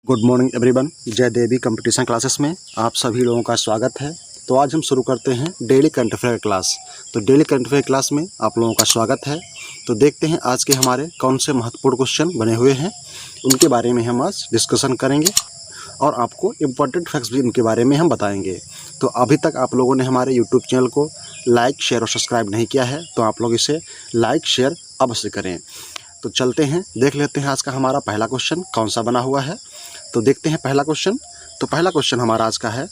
Good morning everyone. जय देवी competition classes में आप सभी लोगों का स्वागत है। तो आज हम शुरू करते हैं डेली करंट अफेयर क्लास। तो डेली करंट अफेयर क्लास में आप लोगों का स्वागत है। तो देखते हैं आज के हमारे कौन से महत्वपूर्ण क्वेश्चन बने हुए हैं, उनके बारे में हम आज डिस्कशन करेंगे और आपको इम्पोर्टेंट फैक्ट्स भी उनके बारे में हम बताएंगे। तो अभी तक आप लोगों ने हमारे यूट्यूब चैनल को लाइक, शेयर और सब्सक्राइब नहीं किया है तो आप लोग इसे लाइक, शेयर अवश्य करें। तो चलते हैं, देख लेते हैं आज का हमारा पहला क्वेश्चन कौन सा बना हुआ है। तो देखते हैं पहला क्वेश्चन। तो पहला क्वेश्चन हमारा आज का है,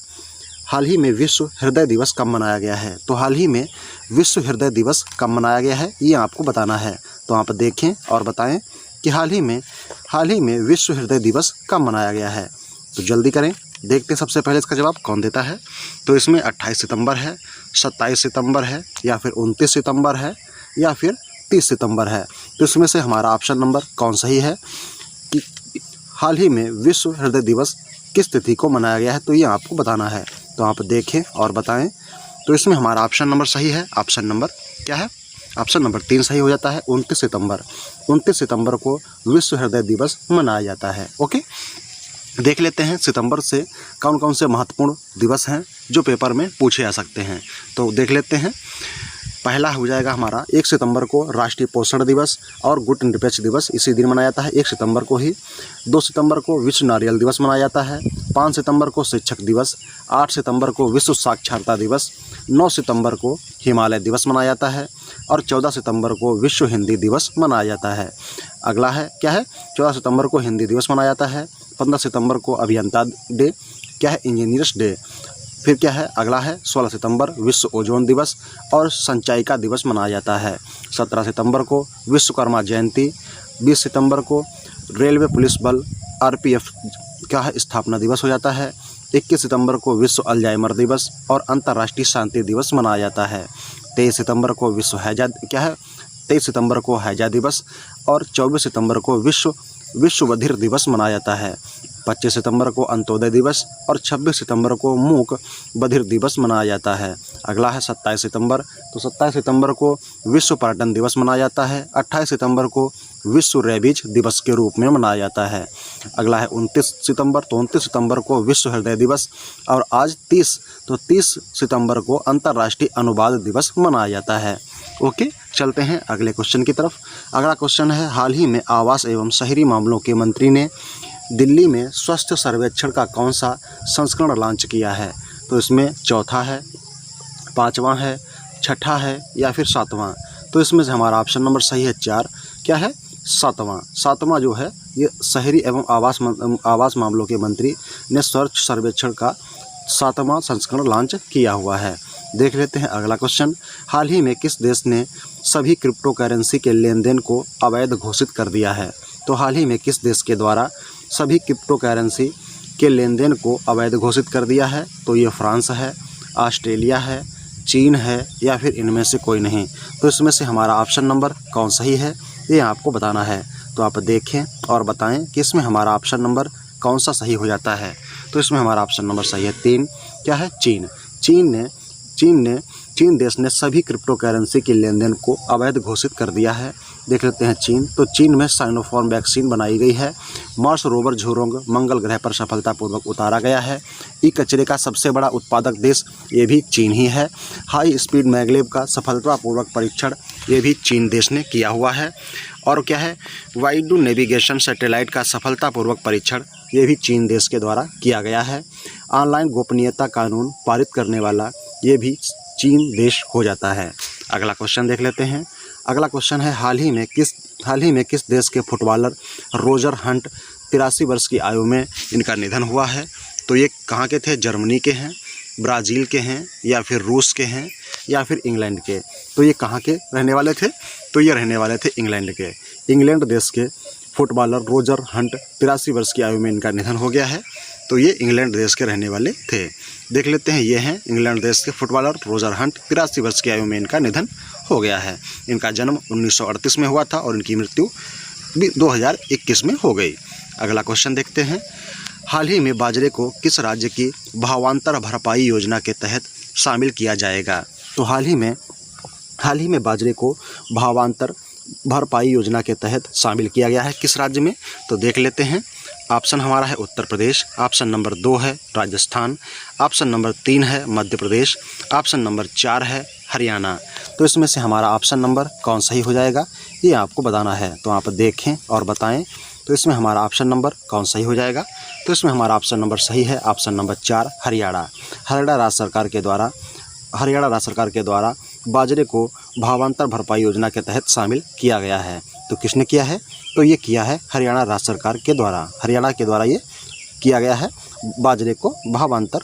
हाल ही में विश्व हृदय दिवस कब मनाया गया है। तो हाल ही में विश्व हृदय दिवस कब मनाया गया है, ये आपको बताना है। तो आप देखें और बताएं कि हाल ही में विश्व हृदय दिवस कब मनाया गया है। तो जल्दी करें, देखते हैं सबसे पहले इसका जवाब कौन देता है। तो इसमें 28 सितंबर है, 27 सितंबर है, या फिर 29 सितंबर है, या फिर 30 सितंबर है। तो इसमें से हमारा ऑप्शन नंबर कौन सही है कि हाल ही में विश्व हृदय दिवस किस तिथि को मनाया गया है, तो ये आपको बताना है। तो आप देखें और बताएं। तो इसमें हमारा ऑप्शन नंबर सही है। ऑप्शन नंबर क्या है? ऑप्शन नंबर 3 सही हो जाता है। 29 सितंबर 29 सितंबर को विश्व हृदय दिवस मनाया जाता है। ओके, देख लेते हैं सितंबर से कौन कौन से महत्वपूर्ण दिवस हैं जो पेपर में पूछे जा सकते हैं। तो देख लेते हैं। पहला हो जाएगा हमारा 1 सितंबर को राष्ट्रीय पोषण दिवस और गुड निरपेक्ष दिवस इसी दिन मनाया जाता है, 1 सितंबर को ही। 2 सितंबर को विश्व नारियल दिवस मनाया जाता है। 5 सितंबर को शिक्षक दिवस। 8 सितंबर को विश्व साक्षरता दिवस। 9 सितंबर को हिमालय दिवस मनाया जाता है और 14 सितंबर को विश्व हिंदी दिवस मनाया जाता है। अगला है क्या है? 14 सितंबर को हिंदी दिवस मनाया जाता है। 15 सितंबर को अभियंता डे, क्या है? Engineers day. फिर क्या है? अगला है 16 सितंबर विश्व ओजोन दिवस और संचायिका दिवस मनाया जाता है। 17 सितंबर को विश्वकर्मा जयंती। 20 सितंबर को रेलवे पुलिस बल RPF का है स्थापना दिवस हो जाता है। 21 सितंबर को विश्व अल्जाइमर दिवस और अंतर्राष्ट्रीय शांति दिवस मनाया जाता है। 23 सितंबर को विश्व हैजा क्या है? 23 सितंबर को हैजा दिवस और 24 सितंबर को विश्व बधिर दिवस मनाया जाता है। 25 सितंबर को अंत्योदय दिवस और 26 सितंबर को मूक बधिर दिवस मनाया जाता है। अगला है 27 सितंबर। तो 27 सितंबर को विश्व पर्यटन दिवस मनाया जाता है। 28 सितंबर को विश्व रेबीज दिवस के रूप में मनाया जाता है। अगला है 29 सितंबर। तो 29 सितंबर को विश्व हृदय दिवस और आज 30 सितंबर को अंतर्राष्ट्रीय अनुवाद दिवस मनाया जाता है। ओके, चलते हैं अगले क्वेश्चन की तरफ। अगला क्वेश्चन है, हाल ही में आवास एवं शहरी मामलों के मंत्री ने दिल्ली में स्वास्थ्य सर्वेक्षण का कौन सा संस्करण लॉन्च किया है। तो इसमें चौथा है, 5वां है, 6ठा है, या फिर 7वां। तो इसमें से हमारा ऑप्शन नंबर सही है 4, क्या है? 7वां जो है ये शहरी एवं आवास मामलों के मंत्री ने स्वच्छ सर्वेक्षण का 7वां संस्करण लॉन्च किया हुआ है। देख लेते हैं अगला क्वेश्चन। हाल ही में किस देश ने सभी क्रिप्टो करेंसी के लेन देन को अवैध घोषित कर दिया है। तो हाल ही में किस देश के द्वारा सभी क्रिप्टो करेंसी के लेन देन को अवैध घोषित कर दिया है। तो ये फ्रांस है, ऑस्ट्रेलिया है, चीन है, या फिर इनमें से कोई नहीं। तो इसमें से हमारा ऑप्शन नंबर कौन सही है, ये आपको बताना है। तो आप देखें और बताएं कि इसमें हमारा ऑप्शन नंबर कौन सा सही हो जाता है। तो इसमें हमारा ऑप्शन नंबर सही है 3, क्या है? चीन देश ने सभी क्रिप्टो करेंसी के लेन देन को अवैध घोषित कर दिया है। देख लेते हैं चीन। तो चीन में साइनोफार्म वैक्सीन बनाई गई है। मार्स रोवर झुरोंग मंगल ग्रह पर सफलतापूर्वक उतारा गया है। ई कचरे का सबसे बड़ा उत्पादक देश ये भी चीन ही है। हाई स्पीड मैगलेव का सफलतापूर्वक परीक्षण ये भी चीन देश ने किया हुआ है। और क्या है? वाइडू नेविगेशन सैटेलाइट का सफलतापूर्वक परीक्षण ये भी चीन देश के द्वारा किया गया है। ऑनलाइन गोपनीयता कानून पारित करने वाला ये भी चीन देश हो जाता है। अगला क्वेश्चन देख लेते हैं। अगला क्वेश्चन है, हाल ही में किस देश के फुटबॉलर रोजर हंट 83 वर्ष की आयु में इनका निधन हुआ है। तो ये कहाँ के थे? जर्मनी के हैं, ब्राज़ील के हैं, या फिर रूस के हैं, या फिर इंग्लैंड के। तो ये कहाँ के रहने वाले थे? तो ये रहने वाले थे इंग्लैंड के। इंग्लैंड देश के फुटबॉलर रोजर हंट 83 वर्ष की आयु में इनका निधन हो गया है। तो ये इंग्लैंड देश के रहने वाले थे। देख लेते हैं, ये हैं इंग्लैंड देश के फुटबॉलर रोजर हंट, 83 वर्ष की आयु में इनका निधन हो गया है। इनका जन्म 1938 में हुआ था और इनकी मृत्यु 2021 में हो गई। अगला क्वेश्चन देखते हैं। हाल ही में बाजरे को किस राज्य की भावांतर भरपाई योजना के तहत शामिल किया जाएगा। तो हाल ही में बाजरे को भावांतर भरपाई योजना के तहत शामिल किया गया है किस राज्य में। तो देख लेते हैं, ऑप्शन हमारा है उत्तर प्रदेश, ऑप्शन नंबर 2 है राजस्थान, ऑप्शन नंबर 3 है मध्य प्रदेश, ऑप्शन नंबर 4 है हरियाणा। तो इसमें से हमारा ऑप्शन नंबर कौन सही हो जाएगा ये आपको बताना है। तो आप देखें और बताएं। तो इसमें हमारा ऑप्शन नंबर कौन सही हो जाएगा। तो इसमें हमारा ऑप्शन नंबर सही है ऑप्शन नंबर 4 हरियाणा। हरियाणा राज्य सरकार के द्वारा बाजरे को भावांतर भरपाई योजना के तहत शामिल किया गया है। तो किसने किया है? तो ये किया है हरियाणा राज्य सरकार के द्वारा। हरियाणा के द्वारा ये किया गया है बाजरे को भावांतर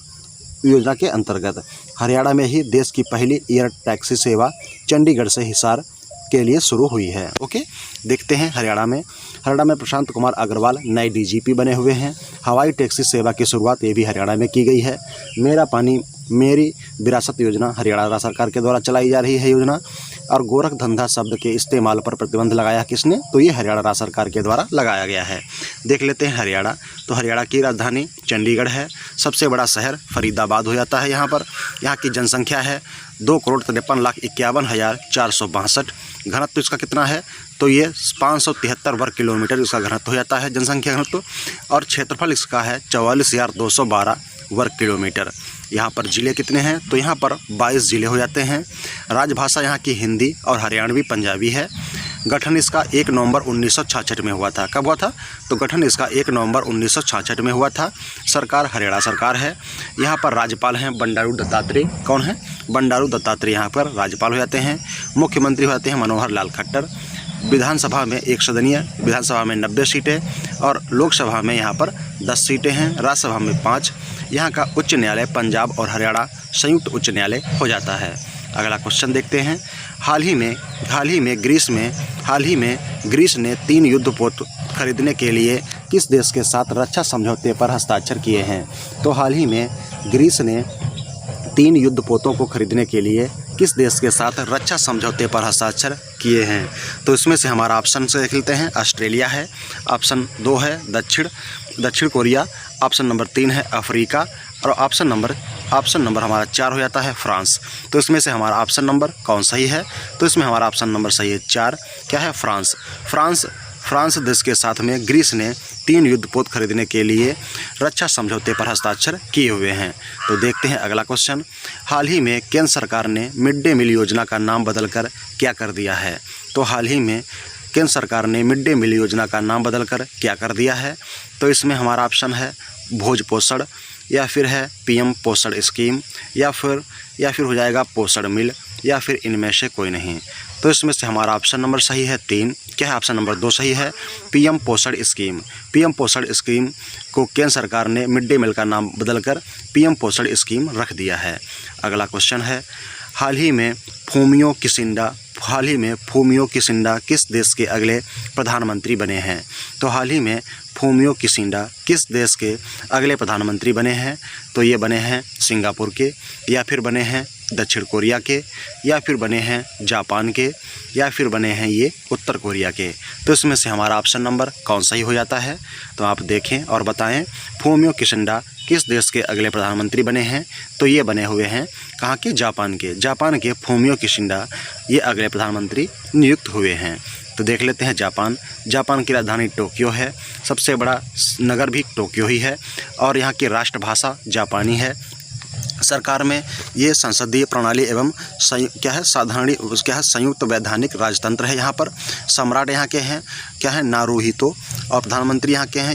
योजना के अंतर्गत। हरियाणा में ही देश की पहली एयर टैक्सी सेवा चंडीगढ़ से हिसार के लिए शुरू हुई है। ओके, देखते हैं हरियाणा में प्रशांत कुमार अग्रवाल नए डीजीपी बने हुए हैं। हवाई टैक्सी सेवा की शुरुआत ये भी हरियाणा में की गई है। मेरा पानी मेरी विरासत योजना हरियाणा राज्य सरकार के द्वारा चलाई जा रही है योजना। और गोरख धंधा शब्द के इस्तेमाल पर प्रतिबंध लगाया किसने? तो ये हरियाणा राज्य सरकार के द्वारा लगाया गया है। देख लेते हैं हरियाणा। तो हरियाणा की राजधानी चंडीगढ़ है। सबसे बड़ा शहर फरीदाबाद हो जाता है। यहाँ की जनसंख्या है 2,53,51,462। घनत्व इसका कितना है? तो ये 573 वर्ग किलोमीटर इसका घनत्व हो जाता है, जनसंख्या घनत्व। और क्षेत्रफल इसका है 44,212 वर्ग किलोमीटर। यहाँ पर ज़िले कितने हैं? तो यहाँ पर 22 ज़िले हो जाते हैं। राजभाषा यहाँ की हिंदी और हरियाणवी पंजाबी है। गठन इसका 1 नवंबर 1966 में हुआ था। कब हुआ था? तो गठन इसका 1 नवंबर 1966 में हुआ था। सरकार हरियाणा सरकार है। यहाँ पर राज्यपाल हैं बंडारू दत्तात्रेय। कौन है? बंडारू दत्तात्रेय यहाँ पर राज्यपाल हो जाते हैं। मुख्यमंत्री हो जाते हैं मनोहर लाल खट्टर। विधानसभा में 1 सदनीय विधानसभा में 90 सीटें और लोकसभा में यहाँ पर 10 सीटें हैं। राज्यसभा में 5। यहाँ का उच्च न्यायालय पंजाब और हरियाणा संयुक्त उच्च न्यायालय हो जाता है। अगला क्वेश्चन देखते हैं। हाल ही में ग्रीस ने 3 युद्धपोत खरीदने के लिए किस देश के साथ रक्षा समझौते पर हस्ताक्षर किए हैं? तो हाल ही में ग्रीस ने 3 युद्धपोतों को खरीदने के लिए किस देश के साथ रक्षा समझौते पर हस्ताक्षर किए हैं? तो इसमें से हमारा ऑप्शन से देख लेते हैं। ऑस्ट्रेलिया है, ऑप्शन 2 है दक्षिण कोरिया, ऑप्शन नंबर 3 है अफ्रीका और ऑप्शन नंबर हमारा 4 हो जाता है फ्रांस। तो इसमें से हमारा ऑप्शन नंबर कौन सही है? तो इसमें हमारा ऑप्शन नंबर सही है 4। क्या है? फ्रांस देश के साथ में ग्रीस ने 3 युद्धपोत खरीदने के लिए रक्षा समझौते पर हस्ताक्षर किए हुए हैं। तो देखते हैं अगला क्वेश्चन। हाल ही में केंद्र सरकार ने मिड डे मील योजना का नाम बदलकर क्या कर दिया है? तो हाल ही में केंद्र सरकार ने मिड डे मील योजना का नाम बदलकर क्या कर दिया है? तो इसमें हमारा ऑप्शन है भोज पोषण, या फिर है पीएम पोषण स्कीम, या फिर हो जाएगा पोषण मिल, या फिर इनमें से कोई नहीं। तो इसमें से हमारा ऑप्शन नंबर सही है 3। क्या है? ऑप्शन नंबर 2 सही है पीएम पोषण स्कीम। पीएम पोषण स्कीम को केंद्र सरकार ने मिड डे मील का नाम बदलकर पीएम पोषण स्कीम रख दिया है। अगला क्वेश्चन है। हाल ही में फूमियो किसिंडा किस देश के अगले प्रधानमंत्री बने हैं? तो हाल ही में फूमियो किसिंडा किस देश के अगले प्रधानमंत्री बने हैं? तो ये बने हैं सिंगापुर के, या फिर बने हैं दक्षिण कोरिया के, या फिर बने हैं जापान के, या फिर बने हैं ये उत्तर कोरिया के। तो इसमें से हमारा ऑप्शन नंबर कौन सही हो जाता है? तो आप देखें और बताएं। फूमियो किसिंडा किस देश के अगले प्रधानमंत्री बने हैं? तो ये बने हुए हैं कहाँ के? जापान के फूमियो किसिंडा ये अगले प्रधानमंत्री नियुक्त हुए हैं। तो देख लेते हैं जापान की राजधानी टोक्यो है। सबसे बड़ा नगर भी टोक्यो ही है और यहाँ की राष्ट्रभाषा जापानी है। सरकार में ये संसदीय प्रणाली एवं संयुक्त वैधानिक राजतंत्र है। यहाँ पर सम्राट यहाँ के हैं नारुहितो और प्रधानमंत्री यहाँ के हैं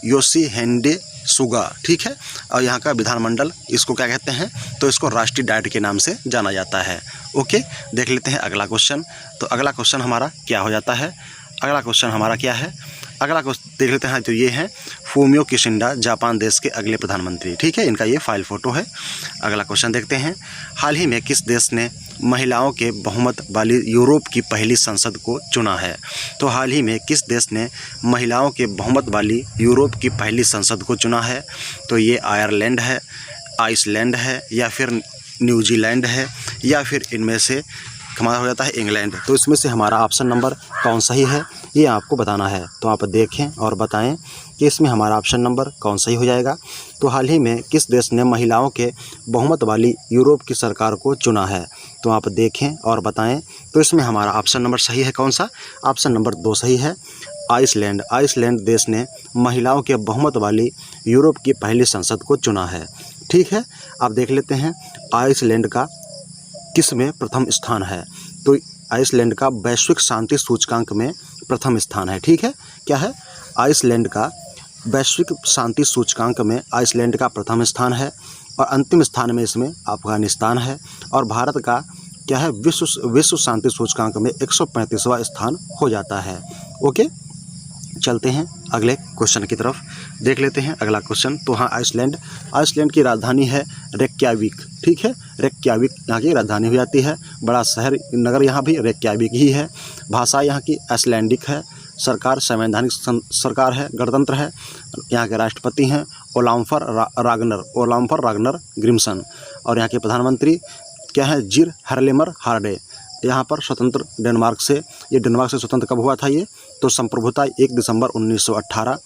योशिहिदे सुगा। ठीक है। और यहाँ का विधानमंडल इसको क्या कहते हैं? तो इसको राष्ट्रीय डाइट के नाम से जाना जाता है। ओके, देख लेते हैं अगला क्वेश्चन। तो अगला क्वेश्चन हमारा क्या हो जाता है? अगला क्वेश्चन हमारा क्या है? अगला क्वेश्चन देख लेते हैं। तो ये हैं फूमियो किसिंडा जापान देश के अगले प्रधानमंत्री। ठीक है, इनका ये फाइल फ़ोटो है। अगला क्वेश्चन देखते हैं। हाल ही में किस देश ने महिलाओं के बहुमत वाली यूरोप की पहली संसद को चुना है? तो हाल ही में किस देश ने महिलाओं के बहुमत वाली यूरोप की पहली संसद को चुना है? तो ये आयरलैंड है, आइसलैंड है, या फिर न्यूजीलैंड है, या फिर इनमें से हमारा हो जाता है इंग्लैंड। तो इसमें से हमारा ऑप्शन नंबर कौन सही है ये आपको बताना है। तो आप देखें और बताएं कि इसमें हमारा ऑप्शन नंबर कौन सही हो जाएगा। तो हाल ही में किस देश ने महिलाओं के बहुमत वाली यूरोप की सरकार को चुना है? तो आप देखें और बताएं। तो इसमें हमारा ऑप्शन नंबर सही है कौन सा? ऑप्शन नंबर 2 सही है आइसलैंड। आइसलैंड देश ने महिलाओं के बहुमत वाली यूरोप की पहली संसद को चुना है। ठीक है, अब देख लेते हैं आइसलैंड का किस में प्रथम स्थान है। तो आइसलैंड का वैश्विक शांति सूचकांक में प्रथम स्थान है। ठीक है, क्या है, आइसलैंड का वैश्विक शांति सूचकांक में आइसलैंड का प्रथम स्थान है और अंतिम स्थान में इसमें अफगानिस्तान है। और भारत का क्या है, विश्व शांति सूचकांक में 135वां स्थान हो जाता है। ओके, चलते हैं अगले क्वेश्चन की तरफ, देख लेते हैं अगला क्वेश्चन। तो हाँ, आइसलैंड की राजधानी है रेक्याविक। ठीक है, रेक्याविक यहाँ की राजधानी हो जाती है। बड़ा शहर नगर यहाँ भी रेक्याविक ही है। भाषा यहाँ की आइसलैंडिक है। सरकार संवैधानिक सरकार है, गणतंत्र है। यहाँ के राष्ट्रपति हैं ओलाफर रागनर ग्रिम्सन। और यहाँ के प्रधानमंत्री क्या है, जिर हरलेमर हार्डे। यहाँ पर स्वतंत्र डेनमार्क से स्वतंत्र कब हुआ था ये, तो संप्रभुता 1 दिसंबर 1918।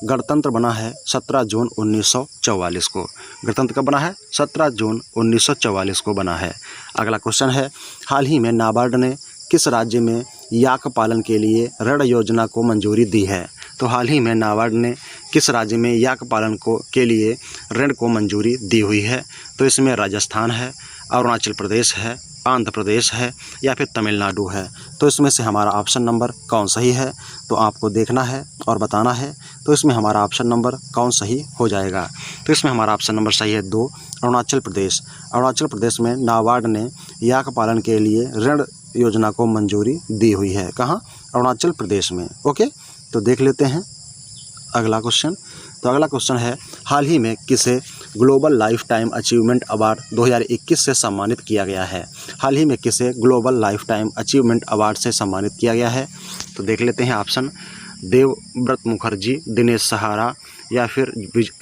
गणतंत्र बना है 17 जून 1944 को। गणतंत्र कब बना है, 17 जून 1944 को बना है। अगला क्वेश्चन है, हाल ही में नाबार्ड ने किस राज्य में याक पालन के लिए ऋण योजना को मंजूरी दी है। तो हाल ही में नाबार्ड ने किस राज्य में याक पालन के लिए ऋण को मंजूरी दी हुई है। तो इसमें राजस्थान है, अरुणाचल प्रदेश है, आंध्र प्रदेश है या फिर तमिलनाडु है। तो इसमें से हमारा ऑप्शन नंबर कौन सही है, तो आपको देखना है और बताना है। तो इसमें हमारा ऑप्शन नंबर कौन सही हो जाएगा। तो इसमें हमारा ऑप्शन नंबर सही है 2, अरुणाचल प्रदेश। अरुणाचल प्रदेश में नाबार्ड ने याक पालन के लिए ऋण योजना को मंजूरी दी हुई है। कहाँ, अरुणाचल प्रदेश में। ओके, तो देख लेते हैं अगला क्वेश्चन। तो अगला क्वेश्चन है, हाल ही में किसे global life time achievement award 2021 से सम्मानित किया गया है। हाल ही में किसे global life time achievement award से सम्मानित किया गया है। तो देख लेते हैं ऑप्शन, देवव्रत मुखर्जी, दिनेश सहारा या फिर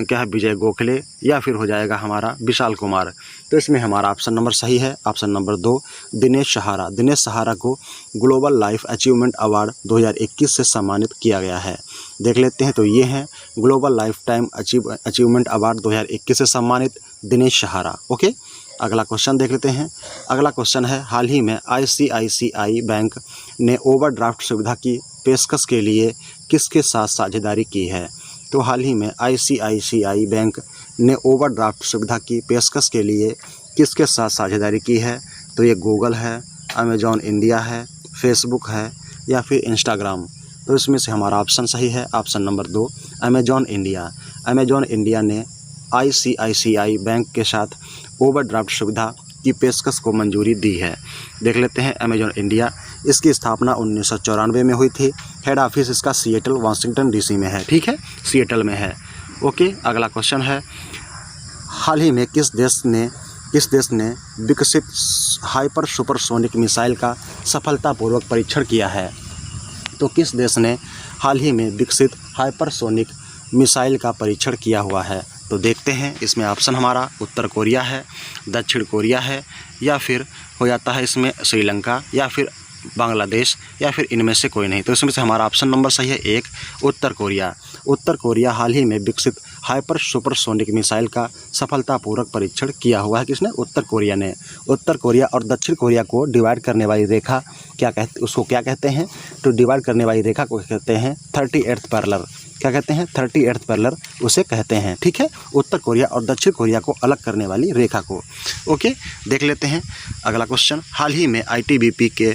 क्या है, विजय गोखले या फिर हो जाएगा हमारा विशाल कुमार। तो इसमें हमारा ऑप्शन नंबर सही है, ऑप्शन नंबर 2, दिनेश सहारा। दिनेश सहारा को ग्लोबल लाइफ अचीवमेंट अवार्ड 2021 से सम्मानित किया गया है। देख लेते हैं, तो ये हैं global life time achievement award 2021 से सम्मानित दिनेश सहारा। ओके, अगला क्वेश्चन देख लेते हैं। अगला क्वेश्चन है, हाल ही में ICICI बैंक ने ओवरड्राफ्ट सुविधा की पेशकश के लिए किसके साथ साझेदारी की है। तो हाल ही में ICICI बैंक ने ओवरड्राफ्ट सुविधा की पेशकश के लिए किसके साथ साझेदारी की है। तो ये गूगल है, अमेजॉन इंडिया है, फेसबुक है या फिर इंस्टाग्राम। तो इसमें से हमारा ऑप्शन सही है, option number 2, Amazon India. Amazon India ने ICICI बैंक के साथ ओवरड्राफ्ट सुविधा की पेशकश को मंजूरी दी है। देख लेते हैं अमेजॉन इंडिया, इसकी स्थापना 1994 में हुई थी। हेड ऑफिस इसका सिएटल वाशिंगटन DC में है। ठीक है, सिएटल में है। ओके, अगला क्वेश्चन है, हाल ही में किस देश ने विकसित हाइपर सुपरसोनिक मिसाइल का सफलतापूर्वक परीक्षण किया है। तो किस देश ने हाल ही में विकसित हाइपरसोनिक मिसाइल का परीक्षण किया हुआ है। तो देखते हैं, इसमें ऑप्शन हमारा उत्तर कोरिया है, दक्षिण कोरिया है या फिर हो जाता है इसमें श्रीलंका या फिर बांग्लादेश या फिर इनमें से कोई नहीं। तो इसमें से हमारा ऑप्शन नंबर सही है 1, उत्तर कोरिया। उत्तर कोरिया हाल ही में विकसित हाइपर सुपरसोनिक मिसाइल का सफलतापूर्वक परीक्षण किया हुआ है। किसने, उत्तर कोरिया ने। उत्तर कोरिया और दक्षिण कोरिया को डिवाइड करने वाली रेखा क्या कहते हैं, तो डिवाइड करने वाली रेखा को कहते हैं 38th पैरेलल। क्या कहते हैं, 38th पैरेलल उसे कहते हैं। ठीक है, उत्तर कोरिया और दक्षिण कोरिया को अलग करने वाली रेखा को। ओके, देख लेते हैं अगला क्वेश्चन। हाल ही में ITBP के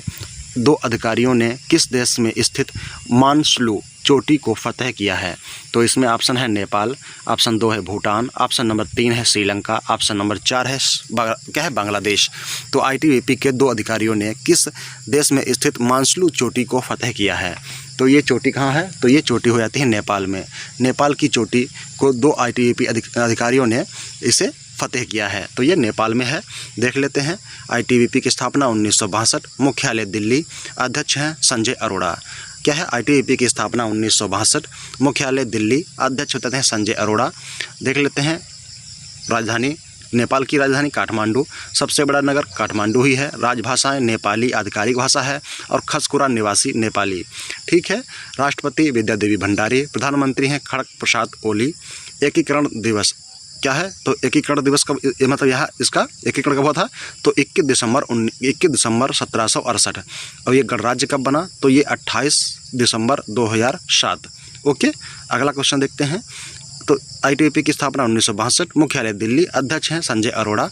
2 अधिकारियों ने किस देश में स्थित मानसलू चोटी को फतह किया है। तो इसमें ऑप्शन है नेपाल, ऑप्शन 2 है भूटान, ऑप्शन नंबर 3 है श्रीलंका, ऑप्शन नंबर 4 है क्या है, बांग्लादेश। तो ITBP के 2 अधिकारियों ने किस देश में स्थित मानसलू चोटी को फतह किया है। तो ये चोटी कहाँ है, तो ये चोटी हो जाती है नेपाल में। नेपाल की चोटी को 2 ITBP अधिकारियों ने इसे फतेह किया है, तो ये नेपाल में है। देख लेते हैं, ITBP की स्थापना 1962, मुख्यालय दिल्ली, अध्यक्ष हैं संजय अरोड़ा। क्या है, ITBP की स्थापना 1962, मुख्यालय दिल्ली, अध्यक्ष होते हैं संजय अरोड़ा। देख लेते हैं राजधानी, नेपाल की राजधानी काठमांडू, सबसे बड़ा नगर काठमांडू ही है। राजभाषाएं नेपाली आधिकारिक भाषा है और खसकुरा निवासी नेपाली। ठीक है, राष्ट्रपति विद्यादेवी भंडारी, प्रधानमंत्री हैं खड़ग प्रसाद ओली। एकीकरण दिवस क्या है, तो एकीकरण दिवस कब, मतलब यहाँ इसका एकीकरण कब हुआ था, तो 21 दिसंबर 1768। और ये गणराज्य कब बना, तो ये 28 दिसंबर 2007। ओके, अगला क्वेश्चन देखते हैं। तो ITBP की स्थापना 1962, मुख्यालय दिल्ली, अध्यक्ष हैं संजय अरोड़ा।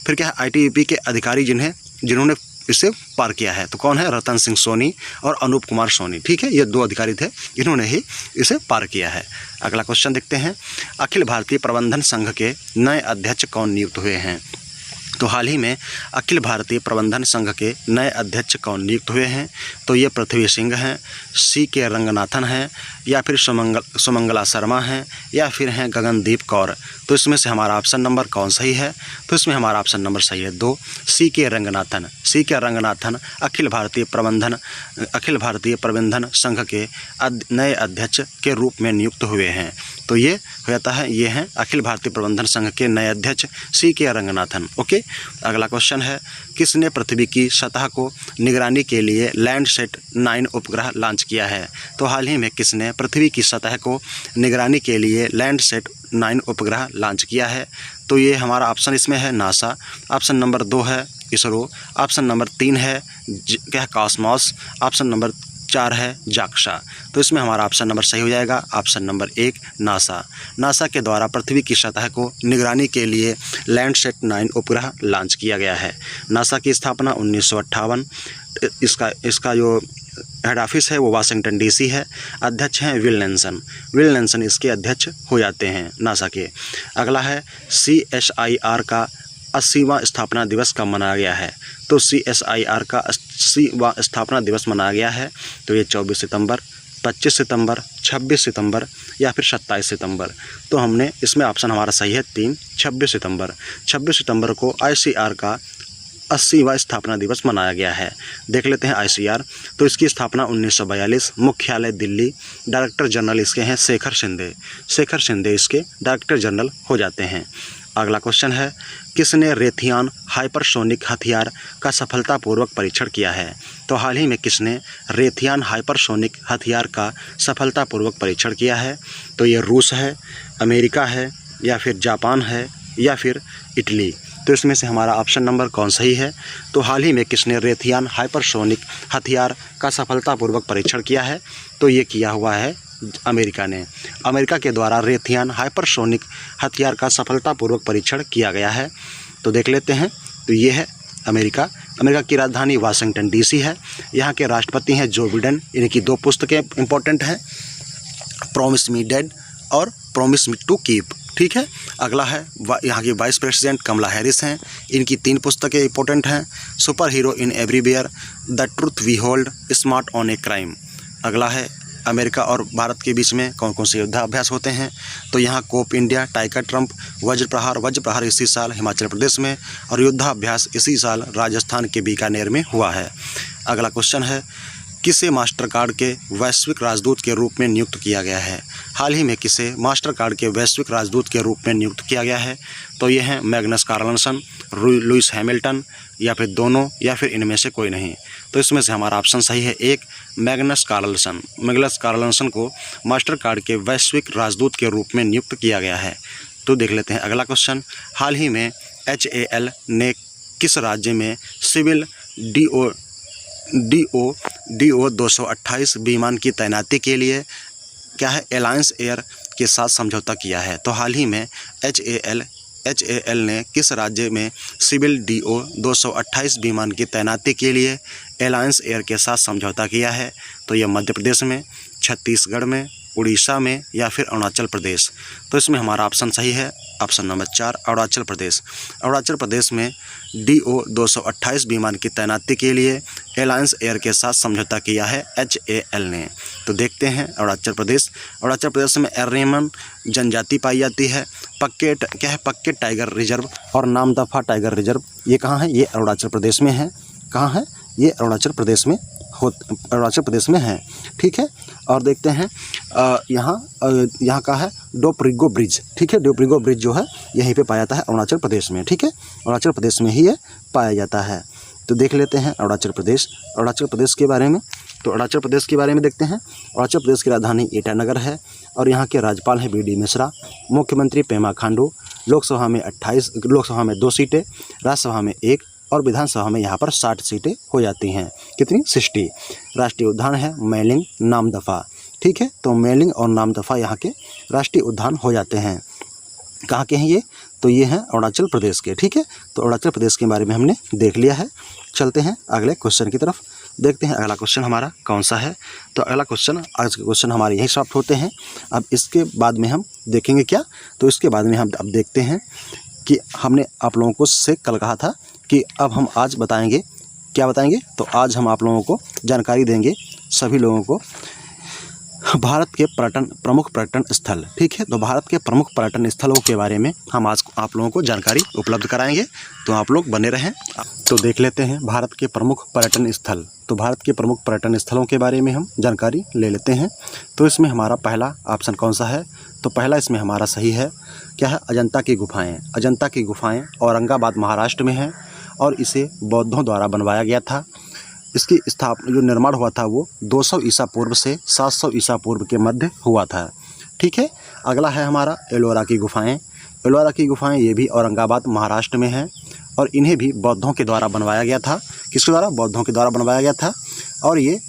फिर क्या है, ITBP के अधिकारी जिन्होंने इसे पार किया है, तो कौन है, रतन सिंह सोनी और अनूप कुमार सोनी। ठीक है, ये 2 अधिकारी थे जिन्होंने ही इसे पार किया है। अगला क्वेश्चन देखते हैं। अखिल भारतीय प्रबंधन संघ के नए अध्यक्ष कौन नियुक्त हुए हैं, तो हाल ही में अखिल भारतीय प्रबंधन संघ के नए अध्यक्ष कौन नियुक्त हुए हैं, तो ये पृथ्वी सिंह हैं, CK रंगनाथन हैं, या फिर सुमंगला शर्मा हैं, या फिर हैं गगनदीप कौर। तो इसमें से हमारा ऑप्शन नंबर कौन सही है, तो इसमें हमारा ऑप्शन नंबर सही है 2, CK रंगनाथन अखिल भारतीय प्रबंधन संघ के नए अध्यक्ष के रूप में नियुक्त हुए हैं। तो ये हो जाता है, ये हैं अखिल भारतीय प्रबंधन संघ के नए अध्यक्ष CK रंगनाथन। ओके, अगला क्वेश्चन है। किसने पृथ्वी की सतह को निगरानी के लिए लैंडसैट 9 उपग्रह लॉन्च किया है, तो हाल ही में किसने पृथ्वी की सतह को निगरानी के लिए लैंडसैट 9 उपग्रह लॉन्च किया है, तो ये हमारा ऑप्शन इसमें है नासा, ऑप्शन नंबर 2 है इसरो, ऑप्शन नंबर 3 है क्या, कॉस्मॉस, ऑप्शन नंबर 4 है जाक्सा। तो इसमें हमारा ऑप्शन नंबर सही हो जाएगा, ऑप्शन नंबर 1 नासा के द्वारा पृथ्वी की सतह को निगरानी के लिए लैंडसैट 9 उपग्रह लॉन्च किया गया है। नासा की स्थापना 1958। इसका जो हेड ऑफिस है वो वाशिंगटन DC है। अध्यक्ष हैं विल नेल्सन इसके अध्यक्ष हो जाते हैं नासा के। अगला है CSIR का 80वां स्थापना दिवस कब मनाया गया है, तो CSIR का 80वां स्थापना दिवस मनाया गया है, तो ये 24 सितंबर, 25 सितंबर, 26 सितंबर या फिर 27 सितंबर। तो हमने इसमें ऑप्शन हमारा सही है 3, 26 सितंबर। 26 सितंबर को ICR का 80वां स्थापना दिवस मनाया गया है। देख लेते हैं ICR। तो इसकी स्थापना 1942, मुख्यालय दिल्ली, डायरेक्टर जनरल इसके हैं शेखर शिंदे इसके डायरेक्टर जनरल हो जाते हैं। अगला क्वेश्चन है। किसने रेथियान हाइपरसोनिक हथियार का सफलतापूर्वक परीक्षण किया है, तो हाल ही में किसने रेथियान हाइपरसोनिक हथियार का सफलतापूर्वक परीक्षण किया है, तो ये रूस है, अमेरिका है, या फिर जापान है, या फिर इटली। तो इसमें से हमारा ऑप्शन नंबर कौन सही है, तो हाल ही में किसने रेथियान हाइपरसोनिक हथियार का सफलतापूर्वक परीक्षण किया है, तो ये किया हुआ है अमेरिका ने। अमेरिका के द्वारा रेथियान हाइपरसोनिक हथियार का सफलतापूर्वक परीक्षण किया गया है। तो देख लेते हैं। तो ये है अमेरिका की राजधानी वाशिंगटन DC है। यहाँ के राष्ट्रपति हैं जो बिडेन। इनकी 2 पुस्तकें इंपॉर्टेंट हैं, प्रॉमिस मी डैड और प्रॉमिस मी टू कीप। ठीक है। अगला है यहाँ की वाइस प्रेसिडेंट कमला हैरिस हैं। इनकी 3 पुस्तकें इंपॉर्टेंट हैं, super hero in everywhere, the truth we hold, smart on a crime. अगला है अमेरिका और भारत के बीच में कौन कौन से युद्धाभ्यास होते हैं, तो यहाँ Cope India, tiger Trump, Vajra Prahar इसी साल हिमाचल प्रदेश में, और युद्धाभ्यास इसी साल राजस्थान के बीकानेर में हुआ है। अगला क्वेश्चन है। किसे मास्टर कार्ड के वैश्विक राजदूत के रूप में नियुक्त किया गया है, हाल ही में किसे मास्टर कार्ड के वैश्विक राजदूत के रूप में नियुक्त किया गया है, तो ये हैं मैग्नस कार्लसन, लुइस हैमिल्टन, या फिर दोनों, या फिर इनमें से कोई नहीं। तो इसमें से हमारा ऑप्शन सही है 1, मैग्नस कार्लसन को मास्टर कार्ड के वैश्विक राजदूत के रूप में नियुक्त किया गया है। तो देख लेते हैं अगला क्वेश्चन। हाल ही में HAL ने किस राज्य में सिविल DO 228 विमान की तैनाती के लिए क्या है एलायंस एयर के साथ समझौता किया है, तो हाल ही में HAL ने किस राज्य में सिविल DO 228 विमान की तैनाती के लिए एलायंस एयर के साथ समझौता किया है, तो यह मध्य प्रदेश में, छत्तीसगढ़ में, उड़ीसा में, या फिर अरुणाचल प्रदेश। तो इसमें हमारा ऑप्शन सही है ऑप्शन नंबर 4, अरुणाचल प्रदेश में DO 228 विमान की तैनाती के लिए एलायंस एयर के साथ समझौता किया है HAL ने। तो देखते हैं अरुणाचल प्रदेश में एरेमन जनजाति पाई जाती है। पक्के टाइगर रिजर्व और नामदफा टाइगर रिजर्व ये कहाँ है, ये अरुणाचल प्रदेश में है। कहाँ है ये, अरुणाचल प्रदेश में है। ठीक है। और देखते हैं यहाँ का है डोपरिगो ब्रिज। ठीक है, डोपरिगो ब्रिज जो है यहीं पे पाया जाता है अरुणाचल प्रदेश में। ठीक है, अरुणाचल प्रदेश में ही ये पाया जाता है। तो देख लेते हैं अरुणाचल प्रदेश के बारे में। तो अरुणाचल प्रदेश के बारे में देखते हैं। अरुणाचल प्रदेश की राजधानी ईटानगर है और यहाँ के राज्यपाल हैं BD मिश्रा, मुख्यमंत्री पेमा खांडू, लोकसभा में 28, लोकसभा में 2 सीटें, राज्यसभा में 1 और विधानसभा में यहाँ पर 60 सीटें हो जाती हैं। कितनी? 60। राष्ट्रीय उद्यान है मेलिंग नामदफा। ठीक है, तो मेलिंग और नामदफा यहाँ के राष्ट्रीय उद्यान हो जाते हैं। कहाँ के हैं ये? तो ये हैं अरुणाचल प्रदेश के। ठीक है, तो अरुणाचल प्रदेश के बारे में हमने देख लिया है। चलते हैं अगले क्वेश्चन की तरफ, देखते हैं अगला क्वेश्चन हमारा कौन सा है। तो अगला क्वेश्चन, आज के क्वेश्चन हमारे यहीं समाप्त होते हैं। अब इसके बाद में हम देखेंगे क्या, तो इसके बाद में हम अब देखते हैं कि हमने आप लोगों को से कल कहा था कि अब हम आज बताएंगे, क्या बताएंगे, तो आज हम आप लोगों को जानकारी देंगे सभी लोगों को भारत के प्रमुख पर्यटन स्थल। ठीक है, तो भारत के प्रमुख पर्यटन स्थलों के बारे में हम आज आप लोगों को जानकारी उपलब्ध कराएंगे, तो आप लोग बने रहें। तो देख लेते हैं भारत के प्रमुख पर्यटन स्थल। तो भारत के प्रमुख पर्यटन स्थलों के बारे में हम जानकारी ले लेते हैं। तो इसमें हमारा पहला ऑप्शन कौन सा है, तो पहला इसमें हमारा सही है, क्या है? अजंता की गुफाएँ। अजंता की गुफाएँ औरंगाबाद महाराष्ट्र में है और इसे बौद्धों द्वारा बनवाया गया था। इसकी स्थापना, जो निर्माण हुआ था, वो 200 ईसा पूर्व से 700 ईसा पूर्व के मध्य हुआ था। ठीक है, अगला है हमारा एलोरा की गुफाएं। एलोरा की गुफाएं ये भी औरंगाबाद महाराष्ट्र में हैं और इन्हें भी बौद्धों के द्वारा बनवाया गया था। किसके द्वारा? बौद्धों के द्वारा बनवाया गया था और ये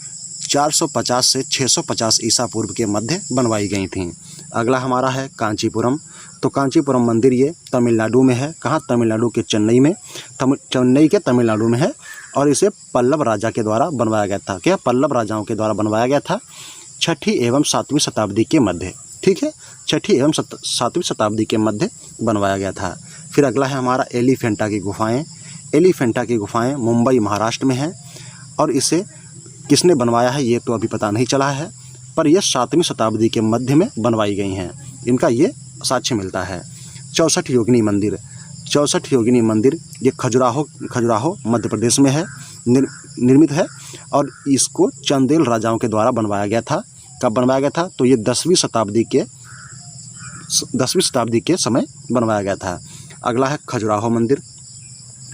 450 से 650 ईसा पूर्व के मध्य बनवाई गई थीं। अगला हमारा है कांचीपुरम। तो कांचीपुरम मंदिर ये तमिलनाडु में है। कहाँ? तमिलनाडु के चेन्नई में, चेन्नई के तमिलनाडु में है और इसे पल्लव राजा के द्वारा बनवाया गया था। क्या? पल्लव राजाओं के द्वारा बनवाया गया था 6ठी एवं 7वीं शताब्दी के मध्य। ठीक है, 6ठी एवं 7वीं शताब्दी के मध्य बनवाया गया था। फिर अगला है हमारा एलिफेंटा की गुफाएं। एलिफेंटा की गुफाएं मुंबई महाराष्ट्र में है और इसे किसने बनवाया है ये तो अभी पता नहीं चला है, पर यह 7वीं शताब्दी के मध्य में बनवाई गई हैं। इनका ये साक्ष्य मिलता है। 64 योगिनी मंदिर। 64 योगिनी मंदिर ये खजुराहो मध्य प्रदेश में है, निर्मित है और इसको चंदेल राजाओं के द्वारा बनवाया गया था। कब बनवाया गया था? तो ये 10वीं शताब्दी के समय बनवाया गया था। अगला है खजुराहो मंदिर।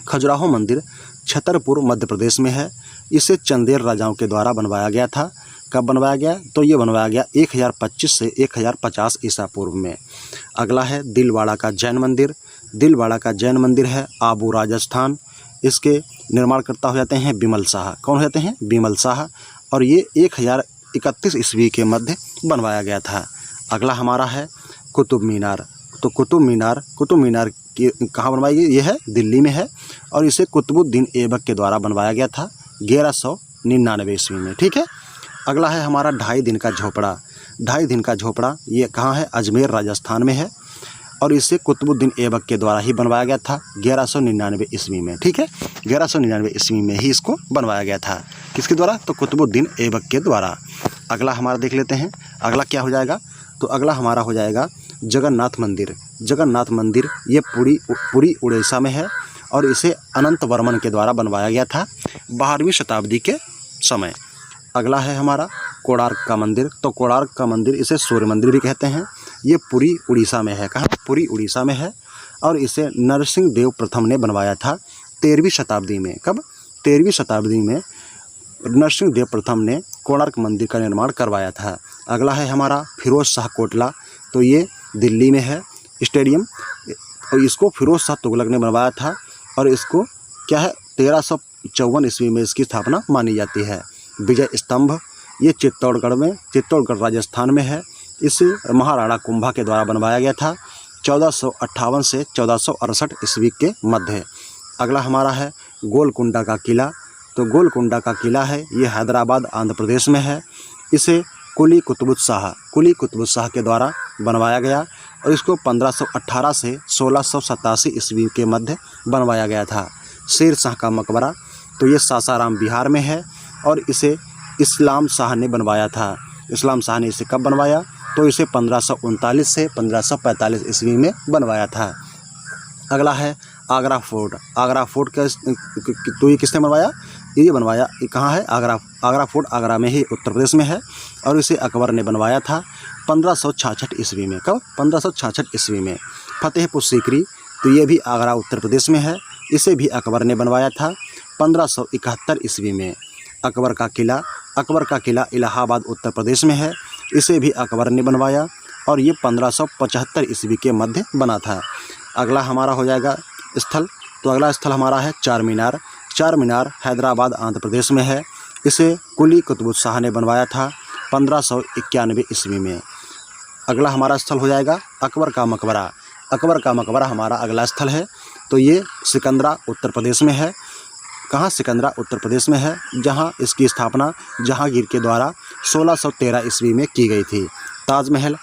खजुराहो मंदिर छतरपुर मध्य प्रदेश में है। इसे चंदेल राजाओं के द्वारा बनवाया गया था। कब बनवाया गया? तो ये बनवाया गया 1025 से 1050 ईसा पूर्व में। अगला है दिलवाड़ा का जैन मंदिर। दिलवाड़ा का जैन मंदिर है आबू राजस्थान। इसके निर्माणकर्ता हो जाते हैं बिमल शाह। कौन हो जाते हैं? बिमल शाह। और ये 1031 ईस्वी के मध्य बनवाया गया था। अगला हमारा है कुतुब मीनार। तो कुतुब मीनार की कहाँ बनवाई गई? ये है दिल्ली में है और इसे कुतुबुद्दीन ऐबक के द्वारा बनवाया गया था 1199 ईस्वी में। ठीक है, अगला है हमारा 2.5 दिन का झोपड़ा। 2.5 दिन का झोपड़ा ये कहाँ है? अजमेर राजस्थान में है और इसे कुतुबुद्दीन ऐबक के द्वारा ही बनवाया गया था 1199 ईस्वी में। ठीक है, 1199 ईस्वी में ही इसको बनवाया गया था। किसके द्वारा? तो कुतुबुद्दीन ऐबक के द्वारा। अगला हमारा देख लेते हैं, अगला क्या हो जाएगा? तो अगला हमारा हो जाएगा जगन्नाथ मंदिर। जगन्नाथ मंदिर ये पुरी उड़ीसा में है और इसे अनंत वर्मन के द्वारा बनवाया गया था 12वीं शताब्दी के समय। अगला है हमारा कोणार्क का मंदिर। तो कोणार्क का मंदिर इसे सूर्य मंदिर भी कहते हैं। ये पुरी उड़ीसा में है। कहाँ? पुरी उड़ीसा में है और इसे नरसिंह देव प्रथम ने बनवाया था 13वीं शताब्दी में। कब? 13वीं शताब्दी में नरसिंह देव प्रथम ने कोणार्क मंदिर का निर्माण करवाया था। अगला है हमारा फिरोज शाह कोटला। तो ये दिल्ली में है स्टेडियम और इसको फिरोज शाह तुगलक ने बनवाया था और इसको क्या है 1354 ईस्वी में इसकी स्थापना मानी जाती है। विजय स्तंभ ये चित्तौड़गढ़ राजस्थान में है। इसे महाराणा कुंभा के द्वारा बनवाया गया था 1458 से 1468 ईस्वी के मध्य। अगला हमारा है गोलकुंडा का किला। तो गोलकुंडा का किला है ये हैदराबाद आंध्र प्रदेश में है। इसे कुली कुतुब शाह के द्वारा बनवाया गया और इसको 1518 से 1687 ईस्वी के मध्य बनवाया गया था। शेर शाह का मकबरा तो ये सासाराम बिहार में है और इसे इस्लाम शाह ने बनवाया था। इस्लाम शाह ने इसे कब बनवाया? तो इसे 1539 से 1545 ईस्वी में बनवाया था। अगला है आगरा फोर्ट। आगरा फोर्ट तो ये किसने बनवाया? ये बनवाया कहाँ है? आगरा फोर्ट आगरा में ही उत्तर प्रदेश में है और इसे अकबर ने बनवाया था 1566 ईस्वी में। कब? 1566 ईस्वी में। फतेहपुर सीकरी तो ये भी आगरा उत्तर प्रदेश में है। इसे भी अकबर ने बनवाया था 1571 ईस्वी में। अकबर का किला इलाहाबाद उत्तर प्रदेश में है। इसे भी अकबर ने बनवाया और ये 1575 ईस्वी के मध्य बना था। अगला हमारा हो जाएगा स्थल, तो अगला स्थल हमारा है चार मीनार। चार मीनार हैदराबाद आंध्र प्रदेश में है। इसे कुली कुतुब शाह ने बनवाया था 1591 ईस्वी में। अगला हमारा स्थल हो जाएगा अकबर का मकबरा। अकबर का मकबरा हमारा अगला स्थल है, तो ये सिकंदरा उत्तर प्रदेश में है। कहाँ? सिकंदरा उत्तर प्रदेश में है, जहाँ इसकी स्थापना जहांगीर के द्वारा 1613 ईस्वी में की गई थी। ताजमहल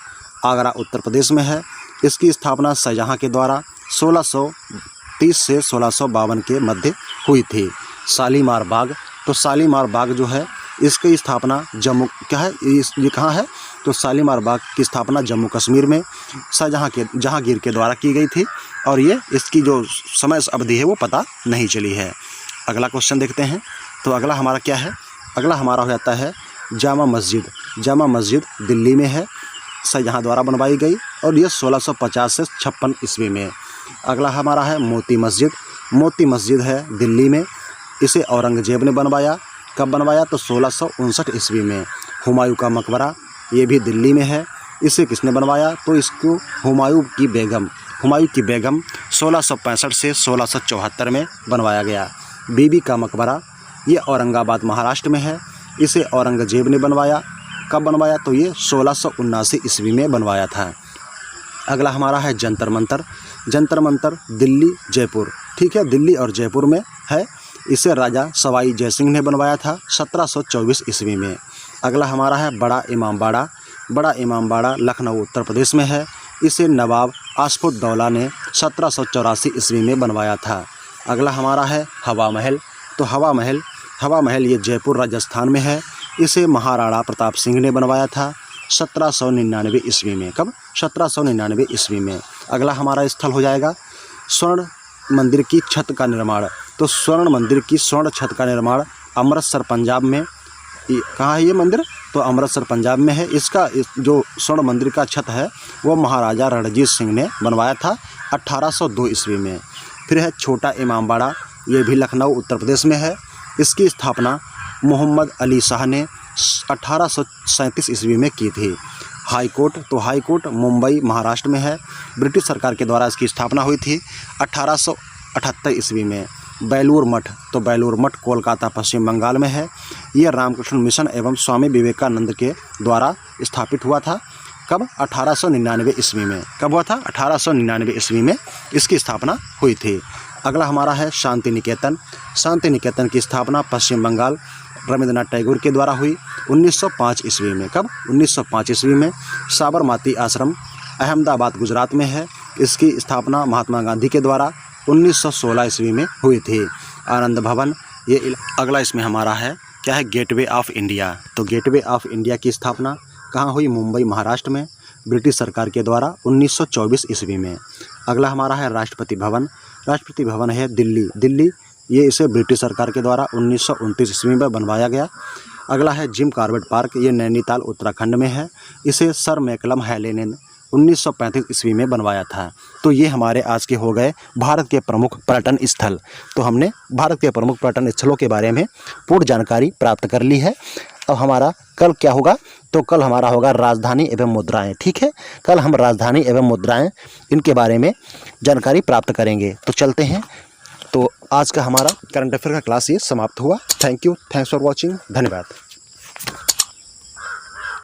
आगरा उत्तर प्रदेश में है। इसकी स्थापना शाहजहाँ के द्वारा 1630 से 1652 के मध्य हुई थी। शालीमार बाग, तो शालीमार बाग जो है इसकी स्थापना जम्मू ये कहाँ है? तो शालीमार बाग की स्थापना जम्मू कश्मीर में जहांगीर के द्वारा की गई थी, और ये इसकी जो समय अवधि है वो पता नहीं चली है। अगला क्वेश्चन देखते हैं। तो अगला हमारा क्या है? अगला हमारा हो जाता है जामा मस्जिद। जामा मस्जिद दिल्ली में है, शाहजहाँ द्वारा बनवाई गई, और ये 1650 से 56 ईस्वी में। अगला हमारा है मोती मस्जिद। मोती मस्जिद है दिल्ली में। इसे औरंगजेब ने बनवाया। कब बनवाया? तो 1659 ईस्वी में। हुमायूं का मकबरा, ये भी दिल्ली में है। इसे किसने बनवाया? तो इसको हुमायूं की बेगम 1665 से 1674 में बनवाया गया। बीबी का मकबरा, ये औरंगाबाद महाराष्ट्र में है। इसे औरंगजेब ने बनवाया। कब बनवाया? तो ये 1679 ईस्वी में बनवाया था। अगला हमारा है जंतर मंतर। जंतर मंतर दिल्ली जयपुर, ठीक है, दिल्ली और जयपुर में है। इसे राजा सवाई जयसिंह ने बनवाया था 1724 ईस्वी में। अगला हमारा है बड़ा इमामबाड़ा। बड़ा इमामबाड़ा लखनऊ उत्तर प्रदेश में है। इसे नवाब आसफुद्दौला ने 1784 ईस्वी में बनवाया था। अगला हमारा है हवा महल। तो हवा महल ये जयपुर राजस्थान में है। इसे महाराणा प्रताप सिंह ने बनवाया था 1799 ईस्वी में। कब? 1799 ईस्वी में। अगला हमारा स्थल हो जाएगा स्वर्ण मंदिर की छत का निर्माण। तो स्वर्ण मंदिर की स्वर्ण छत का निर्माण अमृतसर पंजाब में। कहाँ है ये मंदिर? तो अमृतसर पंजाब में है। इसका जो स्वर्ण मंदिर का छत है वो महाराजा रणजीत सिंह ने बनवाया था 1802 ईस्वी में। फिर है छोटा इमामबाड़ा, ये भी लखनऊ उत्तर प्रदेश में है। इसकी स्थापना मोहम्मद अली शाह ने 1837 ईस्वी में की थी। हाई कोर्ट, तो हाई कोर्ट मुंबई महाराष्ट्र में है। ब्रिटिश सरकार के द्वारा इसकी स्थापना हुई थी 1878 ईस्वी में। बेलूर मठ, तो बेलूर मठ कोलकाता पश्चिम बंगाल में है। ये रामकृष्ण मिशन एवं स्वामी विवेकानंद के द्वारा स्थापित हुआ था। कब? 1899 ईस्वी में। कब हुआ था? 1899 ईस्वी में इसकी स्थापना हुई थी। अगला हमारा है शांति निकेतन। शांति निकेतन की स्थापना पश्चिम बंगाल रविंद्रनाथ टैगोर के द्वारा हुई 1905 ईस्वी में। कब? 1905 ईस्वी में। साबरमती आश्रम अहमदाबाद गुजरात में है। इसकी स्थापना महात्मा गांधी के द्वारा 1916 ईस्वी में हुई थी। आनंद भवन, ये अगला इसमें हमारा है क्या है? Gateway of India. तो गेटवे ऑफ इंडिया की स्थापना कहाँ हुई? मुंबई महाराष्ट्र में, ब्रिटिश सरकार के द्वारा 1924 ईस्वी में। अगला हमारा है राष्ट्रपति भवन। राष्ट्रपति भवन है दिल्ली। ये इसे ब्रिटिश सरकार के द्वारा 1929 ईस्वी में बनवाया गया। अगला है जिम कॉर्बेट पार्क, ये नैनीताल उत्तराखंड में है। इसे सर मैकलम हैले ने 1935 ईस्वी में बनवाया था। तो ये हमारे आज के हो गए भारत के प्रमुख पर्यटन स्थल। तो हमने भारत के प्रमुख पर्यटन स्थलों के बारे में पूर्ण जानकारी प्राप्त कर ली है। अब हमारा कल क्या होगा? तो कल हमारा होगा राजधानी एवं मुद्राएं। ठीक है, कल हम राजधानी एवं मुद्राएं इनके बारे में जानकारी प्राप्त करेंगे। तो चलते हैं। तो आज का हमारा करंट अफेयर का क्लास ये समाप्त हुआ। Thank you, thanks for watching, धन्यवाद।